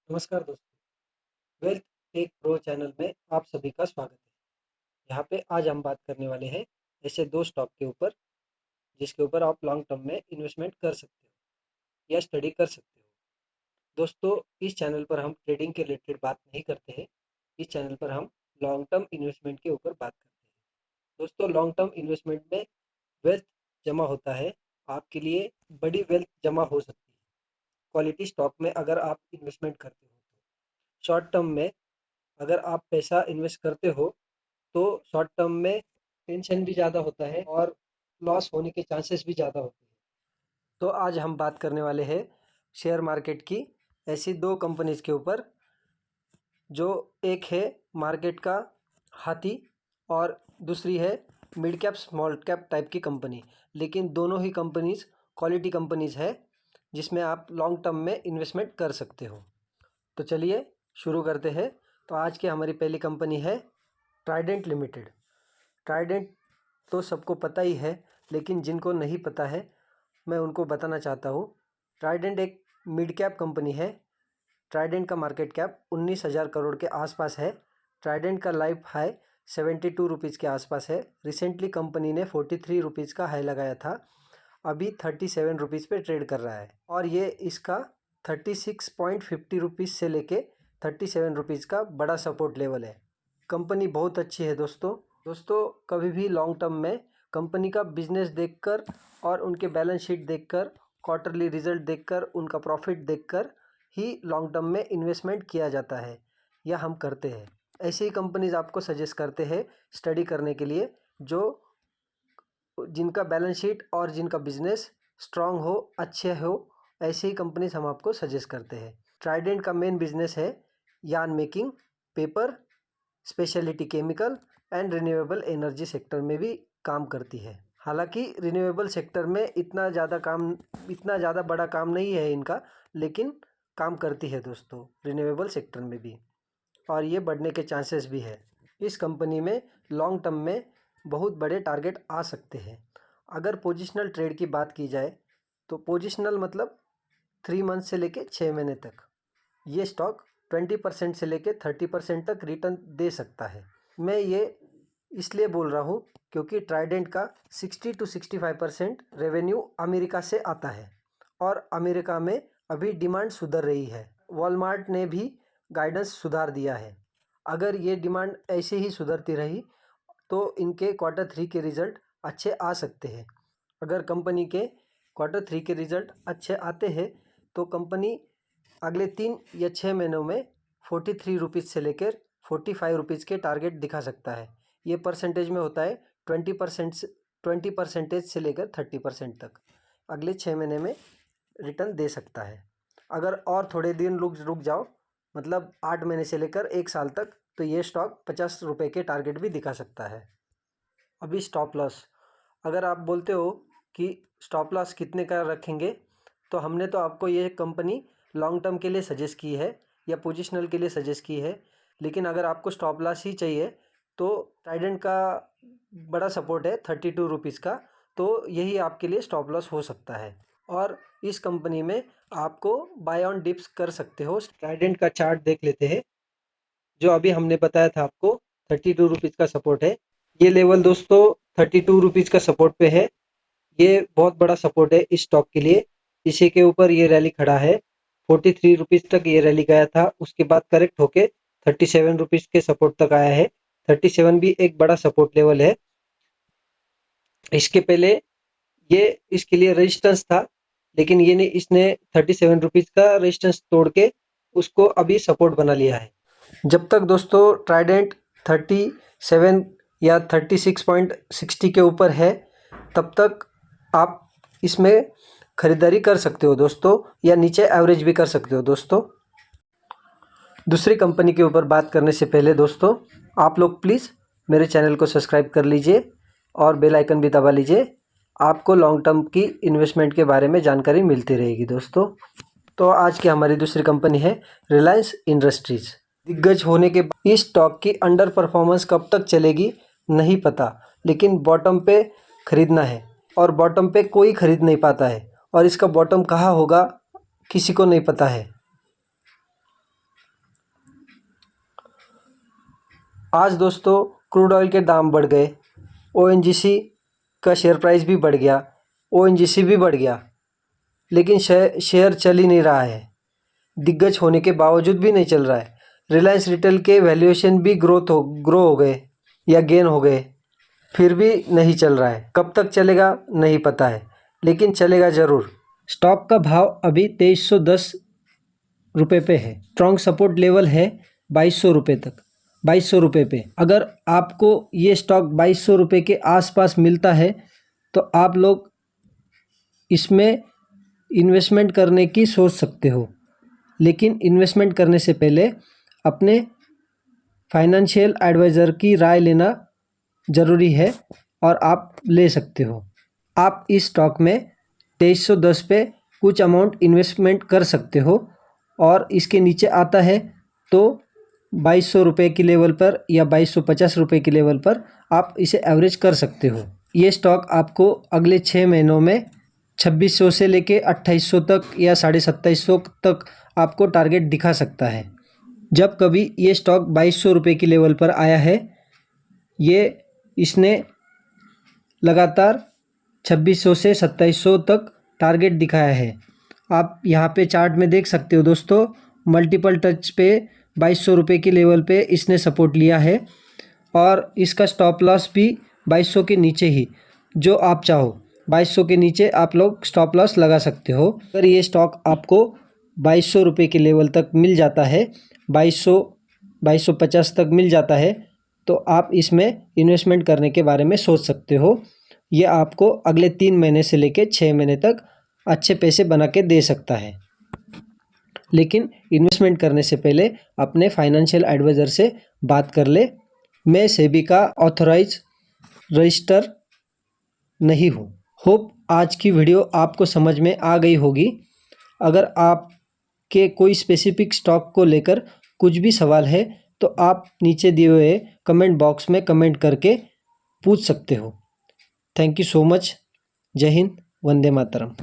नमस्कार दोस्तों। Wealth take pro channel में आप सभी का स्वागत है। यहाँ पे आज हम बात करने वाले हैं ऐसे दो स्टॉक के ऊपर जिसके ऊपर आप लॉन्ग टर्म में इन्वेस्टमेंट कर सकते हो या स्टडी कर सकते हो। दोस्तों, इस चैनल पर हम ट्रेडिंग के रिलेटेड बात नहीं करते हैं। इस चैनल पर हम लॉन्ग टर्म इन्वेस्टमेंट के ऊपर बात करते हैं। दोस्तों, लॉन्ग टर्म इन्वेस्टमेंट में वेल्थ जमा होता है। आपके लिए बड़ी वेल्थ जमा हो सकती है क्वालिटी स्टॉक में अगर आप इन्वेस्टमेंट करते हो तो। शॉर्ट टर्म में अगर आप पैसा इन्वेस्ट करते हो तो शॉर्ट टर्म में टेंशन भी ज़्यादा होता है और लॉस होने के चांसेस भी ज़्यादा होते हैं। तो आज हम बात करने वाले हैं शेयर मार्केट की ऐसी दो कंपनीज के ऊपर, जो एक है मार्केट का हाथी और दूसरी है mid cap small cap type की कंपनी। लेकिन दोनों ही कंपनीज क्वालिटी कंपनीज है जिसमें आप लॉन्ग टर्म में इन्वेस्टमेंट कर सकते हो। तो चलिए शुरू करते हैं। तो आज की हमारी पहली कंपनी है ट्राइडेंट लिमिटेड। ट्राइडेंट तो सबको पता ही है, लेकिन जिनको नहीं पता है मैं उनको बताना चाहता हूँ। ट्राइडेंट एक मिड कैप कंपनी है। ट्राइडेंट का मार्केट कैप 19,000 करोड़ के आसपास है। ट्राइडेंट का लाइफ हाई 72 रुपीज़ के आसपास है। रिसेंटली कंपनी ने 43 रुपीज़ का हाई लगाया था, अभी 37 रुपीज़ पे ट्रेड कर रहा है और ये इसका 36.50 रुपीज़ से लेके 37 रुपीज़ का बड़ा सपोर्ट लेवल है। कंपनी बहुत अच्छी है दोस्तों कभी भी लॉन्ग टर्म में कंपनी का बिजनेस देखकर और उनके बैलेंस शीट देखकर, क्वार्टरली रिजल्ट देखकर, उनका प्रॉफिट देखकर ही लॉन्ग टर्म में इन्वेस्टमेंट किया जाता है या हम करते हैं। ऐसी ही कंपनीज आपको सजेस्ट करते हैं स्टडी करने के लिए, जो जिनका बैलेंस शीट और जिनका बिजनेस स्ट्रांग हो, अच्छे हो। ऐसी ही कंपनीज हम आपको सजेस्ट करते हैं। ट्राइडेंट का मेन बिजनेस है yarn making, paper, speciality chemical and renewable energy sector में भी काम करती है। हालांकि रिन्यूएबल सेक्टर में इतना ज़्यादा बड़ा काम नहीं है इनका, लेकिन काम करती है दोस्तों रिन्यूएबल सेक्टर में भी, और ये बढ़ने के चांसेस भी है। इस कंपनी में लॉन्ग टर्म में बहुत बड़े टारगेट आ सकते हैं। अगर पोजिशनल ट्रेड की बात की जाए तो पोजिशनल मतलब 3 मंथ से लेके 6 महीने तक ये स्टॉक 20% से लेके 30% तक रिटर्न दे सकता है। मैं ये इसलिए बोल रहा हूँ क्योंकि ट्राइडेंट का 60 to 65% रेवेन्यू अमेरिका से आता है और अमेरिका में अभी डिमांड सुधर रही है। वॉलमार्ट ने भी गाइडेंस सुधार दिया है। अगर ये डिमांड ऐसे ही सुधरती रही तो इनके Q3 के रिज़ल्ट अच्छे आ सकते हैं। अगर कंपनी के Q3 के रिज़ल्ट अच्छे आते हैं तो कंपनी अगले 3 या 6 महीनों में 43 रुपीज़ से लेकर 45 रुपीज़ के टारगेट दिखा सकता है। ये परसेंटेज में होता है 20% से लेकर 30% तक अगले 6 महीने में रिटर्न दे सकता है। अगर और थोड़े दिन रुक जाओ, मतलब 8 महीने से लेकर 1 साल तक, तो ये स्टॉक 50 रुपये के टारगेट भी दिखा सकता है। अभी स्टॉप लॉस, अगर आप बोलते हो कि स्टॉप लॉस कितने का रखेंगे, तो हमने तो आपको ये कंपनी लॉन्ग टर्म के लिए सजेस्ट की है या पोजिशनल के लिए सजेस्ट की है। लेकिन अगर आपको स्टॉप लॉस ही चाहिए तो ट्राइडेंट का बड़ा सपोर्ट है 32 रुपीज़ का, तो यही आपके लिए स्टॉप लॉस हो सकता है। और इस कंपनी में आपको बाय ऑन डिप्स कर सकते हो। ट्राइडेंट का चार्ट देख लेते हैं। जो अभी हमने बताया था आपको 32 रुपीज़ का सपोर्ट है। ये लेवल दोस्तों 32 रुपीज़ का सपोर्ट पे है। ये बहुत बड़ा सपोर्ट है इस स्टॉक के लिए। इसी के ऊपर ये रैली खड़ा है। 43 रुपीज़ तक ये रैली गया था, उसके बाद करेक्ट होके 37 रुपीज़ के सपोर्ट तक आया है। 37 भी एक बड़ा सपोर्ट लेवल है। इसके पहले ये इसके लिए रेजिस्टेंस था, लेकिन ये नहीं, इसने 37 रुपीज़ का रेजिस्टेंस तोड़ के उसको अभी सपोर्ट बना लिया है। जब तक दोस्तों ट्राइडेंट 37 या 36.60 के ऊपर है, तब तक आप इसमें ख़रीदारी कर सकते हो दोस्तों, या नीचे एवरेज भी कर सकते हो दोस्तों। दूसरी कंपनी के ऊपर बात करने से पहले दोस्तों, आप लोग प्लीज़ मेरे चैनल को सब्सक्राइब कर लीजिए और बेल आइकन भी दबा लीजिए। आपको लॉन्ग टर्म की इन्वेस्टमेंट के बारे में जानकारी मिलती रहेगी दोस्तों। तो आज की हमारी दूसरी कंपनी है रिलायंस इंडस्ट्रीज़। दिग्गज होने के बाद इस स्टॉक की अंडर परफॉर्मेंस कब तक चलेगी नहीं पता, लेकिन बॉटम पे ख़रीदना है और बॉटम पे कोई ख़रीद नहीं पाता है, और इसका बॉटम कहाँ होगा किसी को नहीं पता है। आज दोस्तों क्रूड ऑयल के दाम बढ़ गए, ओएनजीसी का शेयर प्राइस भी बढ़ गया, ओएनजीसी भी बढ़ गया, लेकिन शेयर चल ही नहीं रहा है। दिग्गज होने के बावजूद भी नहीं चल रहा है। रिलायंस रिटेल के वैल्यूएशन भी ग्रो हो गए या गेन हो गए, फिर भी नहीं चल रहा है। कब तक चलेगा नहीं पता है, लेकिन चलेगा ज़रूर। स्टॉक का भाव अभी 2310 रुपये पे है। स्ट्रॉन्ग सपोर्ट लेवल है 2200 रुपये तक, 2200 रुपये पे। अगर आपको ये स्टॉक 2200 रुपये के आसपास मिलता है तो आप लोग इसमें इन्वेस्टमेंट करने की सोच सकते हो, लेकिन इन्वेस्टमेंट करने से पहले अपने फाइनेंशियल एडवाइज़र की राय लेना ज़रूरी है और आप ले सकते हो। आप इस स्टॉक में 2310 पे कुछ अमाउंट इन्वेस्टमेंट कर सकते हो और इसके नीचे आता है तो 2200 रुपये की लेवल पर या 2250 रुपये की लेवल पर आप इसे एवरेज कर सकते हो। ये स्टॉक आपको अगले 6 महीनों में 2600 से लेके 2800 तक या 2750 तक आपको टारगेट दिखा सकता है। जब कभी ये स्टॉक 2200 रुपये की लेवल पर आया है, इसने लगातार 2600 से 2700 तक टारगेट दिखाया है। आप यहाँ पे चार्ट में देख सकते हो दोस्तों, मल्टीपल टच पे 2200 रुपये की लेवल पे इसने सपोर्ट लिया है और इसका स्टॉप लॉस भी 2200 के नीचे ही, जो आप चाहो 2200 के नीचे आप लोग स्टॉप लॉस लगा सकते हो। अगर ये स्टॉक आपको 2200 रुपये के लेवल तक मिल जाता है, 2250 तक मिल जाता है, तो आप इसमें इन्वेस्टमेंट करने के बारे में सोच सकते हो। ये आपको अगले 3 महीने से लेकर 6 महीने तक अच्छे पैसे बना के दे सकता है, लेकिन इन्वेस्टमेंट करने से पहले अपने फाइनेंशियल एडवाइज़र से बात कर ले। मैं सेबी का ऑथराइज रजिस्टर नहीं हूँ। होप आज की वीडियो आपको समझ में आ गई होगी। अगर आपके कोई स्पेसिफिक स्टॉक को लेकर कुछ भी सवाल है तो आप नीचे दिए हुए कमेंट बॉक्स में कमेंट करके पूछ सकते हो। Thank you so much. जय हिंद, वंदे मातरम।